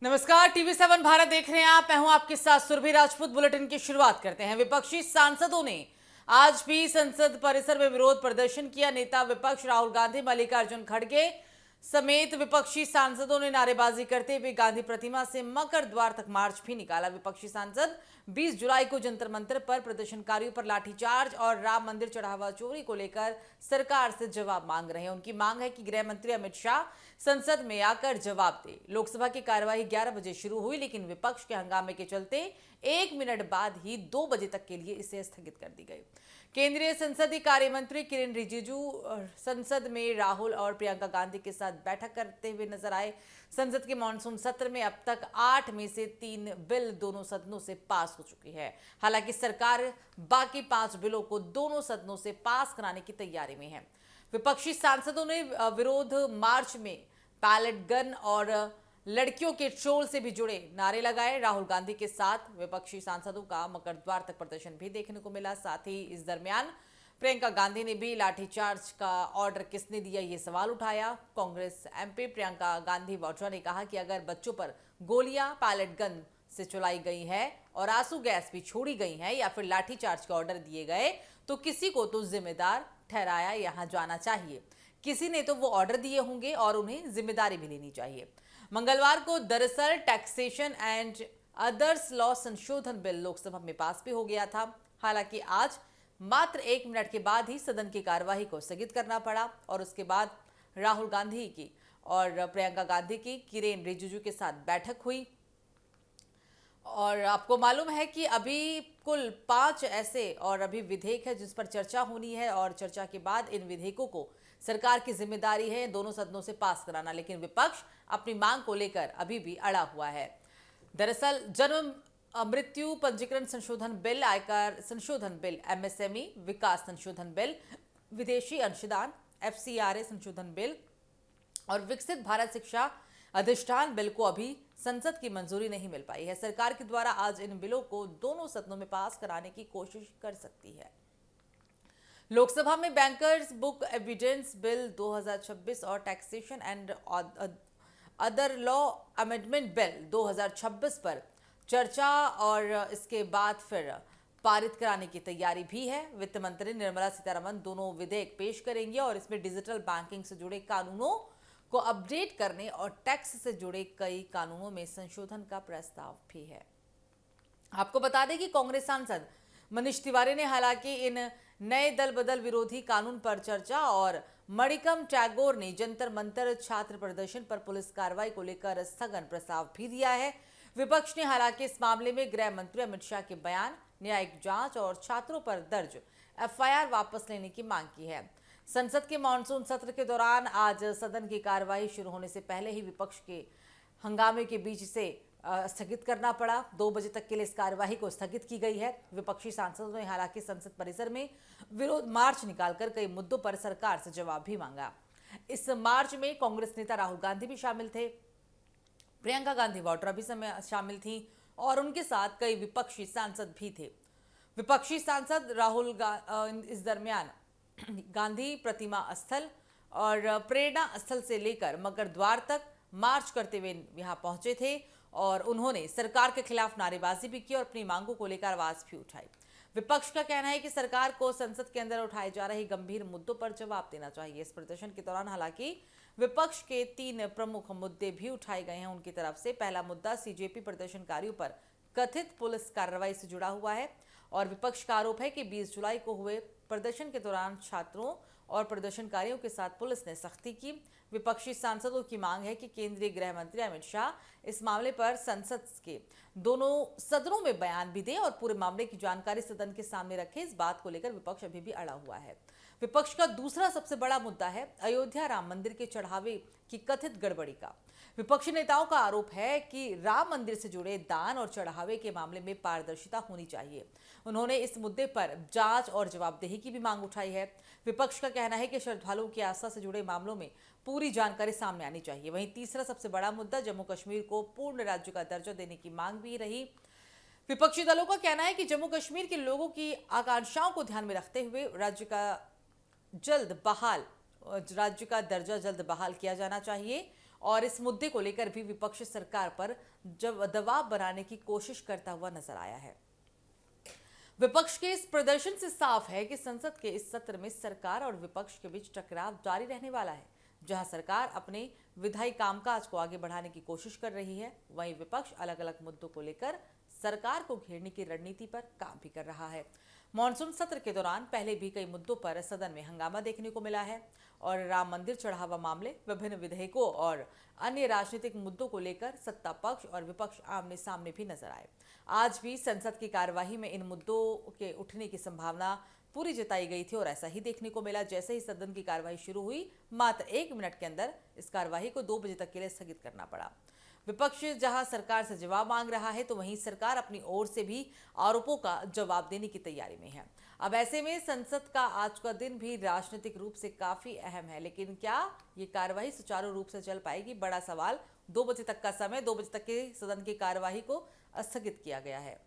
नमस्कार, टीवी7 भारत देख रहे हैं आप। मैं हूं आपके साथ सुरभि राजपूत। बुलेटिन की शुरुआत करते हैं। विपक्षी सांसदों ने आज भी संसद परिसर में विरोध प्रदर्शन किया। नेता विपक्ष राहुल गांधी, मल्लिकार्जुन खड़गे समेत विपक्षी सांसदों ने नारेबाजी करते हुए गांधी प्रतिमा से मकर द्वार तक मार्च भी निकाला। विपक्षी सांसद 20 जुलाई को जंतर मंतर पर प्रदर्शनकारियों पर लाठीचार्ज और राम मंदिर चढ़ावा चोरी को लेकर सरकार से जवाब मांग रहे हैं। उनकी मांग है कि गृह मंत्री अमित शाह संसद में आकर जवाब दे। लोकसभा की कार्यवाही 11 बजे शुरू हुई, लेकिन विपक्ष के हंगामे के चलते 1 मिनट बाद ही 2 बजे तक के लिए इसे स्थगित कर दी गई। केंद्रीय संसदीय कार्य मंत्री किरेन रिजिजू संसद में राहुल और प्रियंका गांधी के साथ बैठक करते हुए नजर आए। संसद के मानसून सत्र में अब तक 8 में से 3 बिल दोनों सदनों से पास हो चुकी है। हालांकि सरकार बाकी 5 बिलों को दोनों सदनों से पास कराने की तैयारी में है। विपक्षी सांसदों ने विरोध मार्च में पैलेट गन और लड़कियों के ट्रोल से भी जुड़े नारे लगाए। राहुल गांधी के साथ विपक्षी सांसदों का मकर द्वार तक प्रदर्शन भी देखने को मिला। साथ ही इस दरमियान प्रियंका गांधी ने भी लाठीचार्ज का ऑर्डर किसने दिया, ये सवाल उठाया। कांग्रेस एमपी प्रियंका गांधी वाड्रा ने कहा कि अगर बच्चों पर गोलियां पैलेट गन से चलाई गई है और आंसू गैस भी छोड़ी गई है या फिर लाठीचार्ज के ऑर्डर दिए गए तो किसी को तो जिम्मेदार ठहराया यहां जाना चाहिए। किसी ने तो वो ऑर्डर दिए होंगे और उन्हें जिम्मेदारी भी लेनी चाहिए। मंगलवार को दरअसल टैक्सेशन एंड अदर्स लॉ संशोधन बिल लोकसभा में पास भी हो गया था। हालांकि आज मात्र 1 मिनट के बाद ही सदन की कार्यवाही को स्थगित करना पड़ा और उसके बाद राहुल गांधी की और प्रियंका गांधी की किरेन रिजिजू के साथ बैठक हुई। और आपको मालूम है कि अभी कुल 5 ऐसे और अभी विधेयक है जिस पर चर्चा होनी है और चर्चा के बाद इन विधेयकों को सरकार की जिम्मेदारी है दोनों सदनों से पास कराना, लेकिन विपक्ष अपनी मांग को लेकर अभी भी अड़ा हुआ है। दरअसल जन्म मृत्यु पंजीकरण संशोधन बिल, आयकर संशोधन बिल, एमएसएमई विकास संशोधन बिल, विदेशी अंशदान एफसीआरए संशोधन बिल और विकसित भारत शिक्षा अधिष्ठान बिल को अभी संसद की मंजूरी नहीं मिल पाई है। सरकार के द्वारा आज इन बिलों को दोनों सदनों में पास कराने की कोशिश कर सकती है। लोकसभा में बैंकर्स बुक एविडेंस बिल 2026 और taxation and other law amendment bill 2026 पर चर्चा और इसके बाद फिर पारित कराने की तैयारी भी है। वित्त मंत्री निर्मला सीतारमण दोनों विधेयक पेश करेंगे और इसमें डिजिटल बैंकिंग से जुड़े कानूनों को अपडेट करने और टैक्स से जुड़े कई कानूनों में संशोधन का प्रस्ताव भी है। आपको बता दें कि कांग्रेस सांसद मनीष तिवारी ने हालांकि इन नए दल बदल विरोधी कानून पर चर्चा और मणिकम टैगोर ने जंतर मंतर छात्र प्रदर्शन पर पुलिस कार्रवाई को लेकर स्थगन प्रस्ताव भी दिया है। विपक्ष ने हालांकि इस मामले में गृह मंत्री अमित शाह के बयान, न्यायिक जांच और छात्रों पर दर्ज एफआईआर वापस लेने की मांग की है। संसद के मानसून सत्र के दौरान आज सदन की कार्यवाही शुरू होने से पहले ही विपक्ष के हंगामे के बीच इसे स्थगित करना पड़ा। 2 बजे तक के लिए इस कार्यवाही को स्थगित की गई है। विपक्षी सांसदों ने हालांकि संसद परिसर में विरोध मार्च निकालकर कई मुद्दों पर सरकार से जवाब भी मांगा। इस मार्च में कांग्रेस नेता राहुल गांधी भी शामिल थे, प्रियंका गांधी वाड्रा भी शामिल थी और उनके साथ कई विपक्षी सांसद भी थे। विपक्षी सांसद राहुल इस दरमियान गांधी प्रतिमा स्थल और प्रेरणा स्थल से लेकर मकर द्वार तक मार्च करते हुए यहां पहुंचे थे और उन्होंने सरकार के खिलाफ नारेबाजी भी की और अपनी मांगों को लेकर आवाज भी उठाई। विपक्ष का कहना है कि सरकार को संसद के अंदर उठाए जा रहे गंभीर मुद्दों पर जवाब देना चाहिए। इस प्रदर्शन के दौरान हालांकि विपक्ष के 3 प्रमुख मुद्दे भी उठाए गए हैं उनकी तरफ से। पहला मुद्दा सीजेपी प्रदर्शनकारियों पर कथित पुलिस कार्रवाई से जुड़ा हुआ है और विपक्ष का आरोप है कि 20 जुलाई को हुए प्रदर्शन के दौरान छात्रों और प्रदर्शनकारियों के साथ पुलिस ने सख्ती की। विपक्षी सांसदों की मांग है कि केंद्रीय गृह मंत्री अमित शाह इस मामले पर संसद के दोनों सदनों में बयान भी दे और पूरे मामले की जानकारी सदन के सामने रखे। इस बात को लेकर विपक्ष अभी भी अड़ा हुआ है। विपक्ष का दूसरा सबसे बड़ा मुद्दा है अयोध्या राम मंदिर के चढ़ावे की कथित गड़बड़ी का। विपक्षी नेताओं का आरोप है कि राम मंदिर से जुड़े दान और चढ़ावे के मामले में पारदर्शिता होनी चाहिए। उन्होंने इस मुद्दे पर जांच और जवाबदेही की भी मांग उठाई है। विपक्ष का कहना है कि श्रद्धालुओं की आस्था से जुड़े मामलों में पूरी जानकारी सामने आनी चाहिए। वहीं तीसरा सबसे बड़ा मुद्दा जम्मू कश्मीर को पूर्ण राज्य का दर्जा देने की मांग भी रही। विपक्षी दलों का कहना है कि जम्मू कश्मीर के लोगों की आकांक्षाओं को ध्यान में रखते हुए राज्य का दर्जा जल्द बहाल किया जाना चाहिए और इस मुद्दे को लेकर भी विपक्ष सरकार पर जब दबाव बनाने की कोशिश करता हुआ नजर आया है। विपक्ष के इस प्रदर्शन से साफ है कि संसद के इस सत्र में सरकार और विपक्ष के बीच टकराव जारी रहने वाला है। जहां सरकार अपने विधायी कामकाज को आगे बढ़ाने की कोशिश कर रही है, वहीं विपक्ष अलग अलग मुद्दों को लेकर सरकार को घेरने की रणनीति पर काम भी कर रहा है। मॉनसून सत्र के दौरान पहले भी कई मुद्दों पर सदन में हंगामा देखने को मिला है और राम मंदिर चढ़ावा मामले, विभिन्न विधेयकों और अन्य राजनीतिक मुद्दों को लेकर सत्ता पक्ष और विपक्ष आमने सामने भी नजर आए। आज भी संसद की कार्यवाही में इन मुद्दों के उठने की संभावना पूरी जताई गई थी और ऐसा ही देखने को मिला। जैसे ही सदन की कार्यवाही शुरू हुई, मात्र 1 मिनट के अंदर इस कार्यवाही को 2 बजे तक के लिए स्थगित करना पड़ा। विपक्ष जहां सरकार से जवाब मांग रहा है, तो वहीं सरकार अपनी ओर से भी आरोपों का जवाब देने की तैयारी में है। अब ऐसे में संसद का आज का दिन भी राजनीतिक रूप से काफी अहम है, लेकिन क्या ये कार्यवाही सुचारू रूप से चल पाएगी, बड़ा सवाल। 2 बजे तक का समय, 2 बजे तक के सदन की कार्यवाही को स्थगित किया गया है।